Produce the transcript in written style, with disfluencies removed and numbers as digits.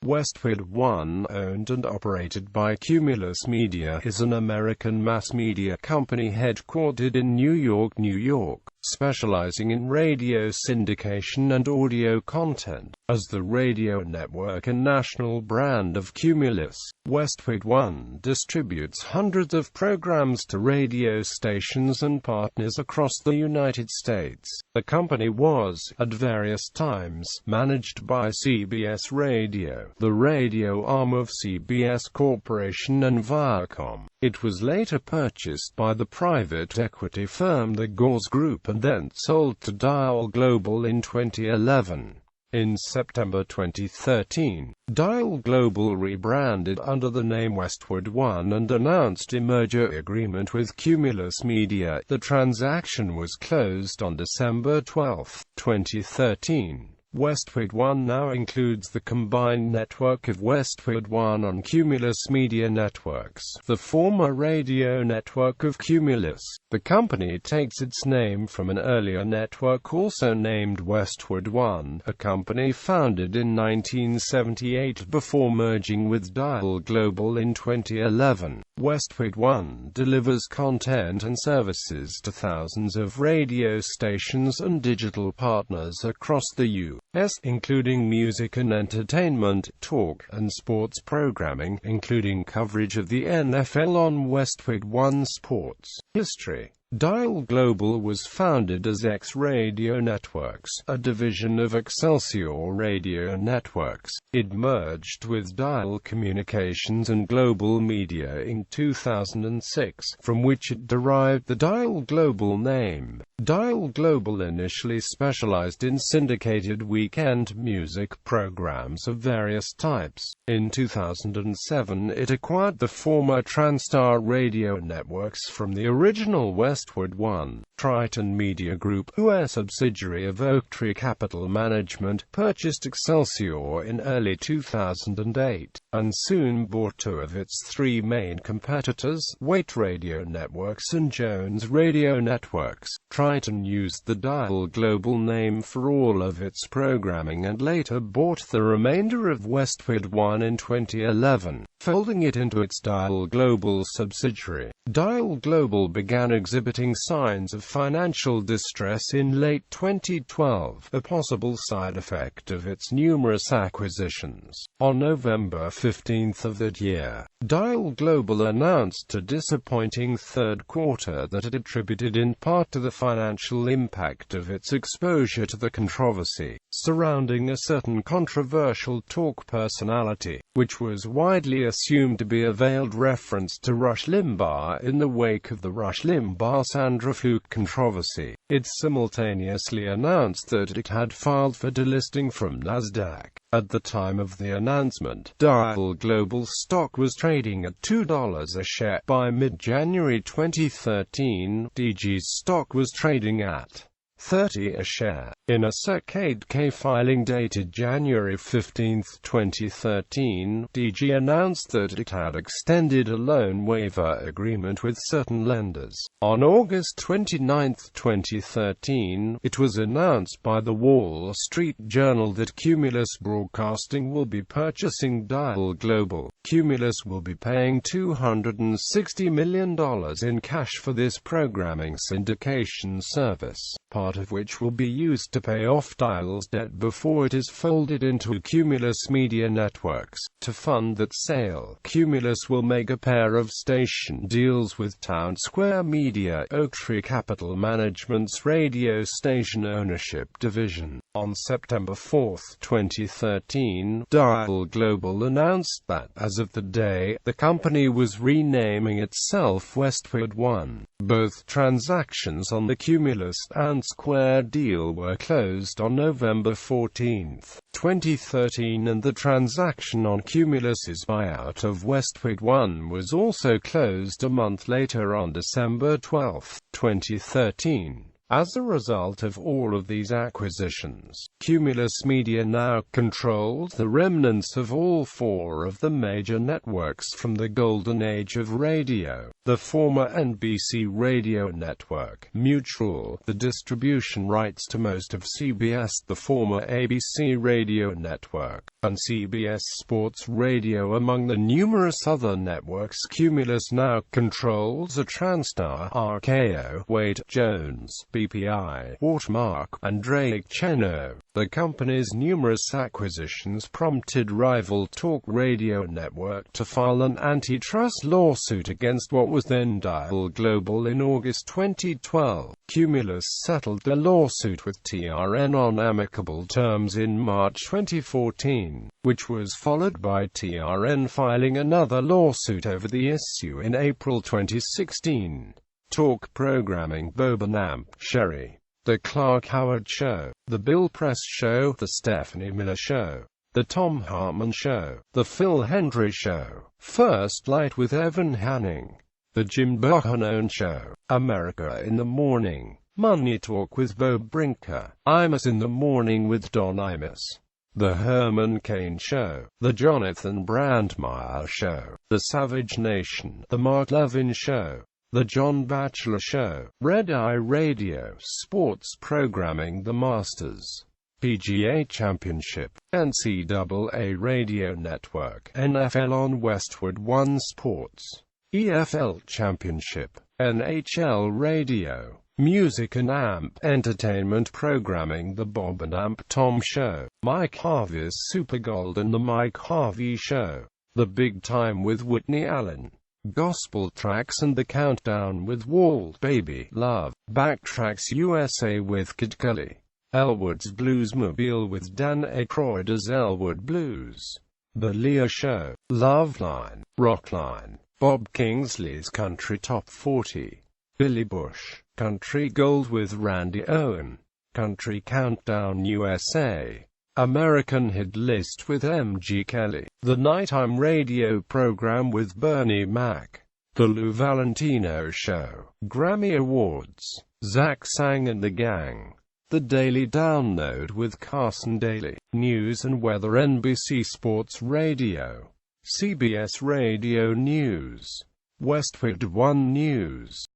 Westwood One, owned and operated by Cumulus Media, is an American mass media company headquartered in New York, New York, specializing in radio syndication and audio content. As the radio network and national brand of Cumulus, Westwood One distributes hundreds of programs to radio stations and partners across the United States. The company was, at various times, managed by CBS Radio, the radio arm of CBS Corporation and Viacom. It was later purchased by the private equity firm the Gores Group and then sold to Dial Global in 2011. In September 2013, Dial Global rebranded under the name Westwood One and announced a merger agreement with Cumulus Media. The transaction was closed on December 12, 2013. Westwood One now includes the combined network of Westwood One and Cumulus Media Networks, the former radio network of Cumulus. The company takes its name from an earlier network also named Westwood One, a company founded in 1978 before merging with Dial Global in 2011. Westwood One delivers content and services to thousands of radio stations and digital partners across the U.S., including music and entertainment, talk, and sports programming, including coverage of the NFL on Westwood One Sports. History. Dial Global was founded as X Radio Networks, a division of Excelsior Radio Networks. It merged with Dial Communications and Global Media in 2006, from which it derived the Dial Global name. Dial Global initially specialized in syndicated weekend music programs of various types. In 2007, it acquired the former TranStar Radio Networks from the original Westwood One. Triton Media Group, a subsidiary of Oaktree Capital Management, purchased Excelsior in early 2008, and soon bought two of its three main competitors, Weight Radio Networks and Jones Radio Networks. Triton used the Dial Global name for all of its programming and later bought the remainder of Westwood One in 2011, folding it into its Dial Global subsidiary. Dial Global began exhibiting signs of financial distress in late 2012, a possible side effect of its numerous acquisitions. On November 15 of that year, Dial Global announced a disappointing third quarter that it attributed in part to the financial impact of its exposure to the controversy surrounding a certain controversial talk personality, which was widely assumed to be a veiled reference to Rush Limbaugh in the wake of the Rush Limbaugh-Sandra Fluke controversy. It simultaneously announced that it had filed for delisting from NASDAQ. At the time of the announcement, Dial Global stock was trading at $2 a share. By mid-January 2013, DG's stock was trading at $30 a share. In a Circade K filing dated January 15, 2013, DG announced that it had extended a loan waiver agreement with certain lenders. On August 29, 2013, it was announced by the Wall Street Journal that Cumulus Broadcasting will be purchasing Dial Global. Cumulus will be paying $260 million in cash for this programming syndication service, part of which will be used to pay off Dial's debt before it is folded into Cumulus Media Networks. To fund that sale, Cumulus will make a pair of station deals with Town Square Media, Oaktree Capital Management's radio station ownership division. On September 4, 2013, Dial Global announced that, as of the day, the company was renaming itself Westwood One. Both transactions on the Cumulus and Square deal were closed on November 14, 2013, and the transaction on Cumulus's buyout of Westwood One was also closed a month later on December 12, 2013. As a result of all of these acquisitions, Cumulus Media now controlled the remnants of all four of the major networks from the golden age of radio: the former NBC radio network, Mutual, the distribution rights to most of CBS, the former ABC radio network, and CBS Sports Radio. Among the numerous other networks Cumulus now controls are Transtar, RKO, Wade, Jones, BPI, Watermark, and Drake Channel. The company's numerous acquisitions prompted rival talk radio network to file an antitrust lawsuit against what was then Dial Global in August 2012. Cumulus settled the lawsuit with TRN on amicable terms in March 2014, which was followed by TRN filing another lawsuit over the issue in April 2016. Talk programming: Bob and Amp, Sherry, The Clark Howard Show, The Bill Press Show, The Stephanie Miller Show, The Tom Hartman Show, The Phil Hendry Show, First Light with Evan Hanning, The Jim Bohannon Show, America in the Morning, Money Talk with Bob Brinker, Imus in the Morning with Don Imus, The Herman Cain Show, The Jonathan Brandmeier Show, The Savage Nation, The Mark Levin Show, The John Batchelor Show, Red Eye Radio, Sports Programming: The Masters, PGA Championship, NCAA Radio Network, NFL on Westwood One Sports, EFL Championship, NHL Radio, Music and Amp, Entertainment Programming: The Bob and Amp Tom Show, Mike Harvey's Super Gold and The Mike Harvey Show, The Big Time with Whitney Allen, Gospel Tracks and The Countdown with Walt Baby Love, Backtracks USA with Kid Kelly, Elwood's Bluesmobile with Dan Aykroyd as Elwood Blues, The Leah Show, Loveline, Rockline, Bob Kingsley's Country Top 40, Billy Bush, Country Gold with Randy Owen, Country Countdown USA, American Hit List with M.G. Kelly, The Nighttime Radio Program with Bernie Mac, The Lou Valentino Show, Grammy Awards, Zach Sang and the Gang, The Daily Download with Carson Daly, News and Weather: NBC Sports Radio, CBS Radio News, Westwood One News.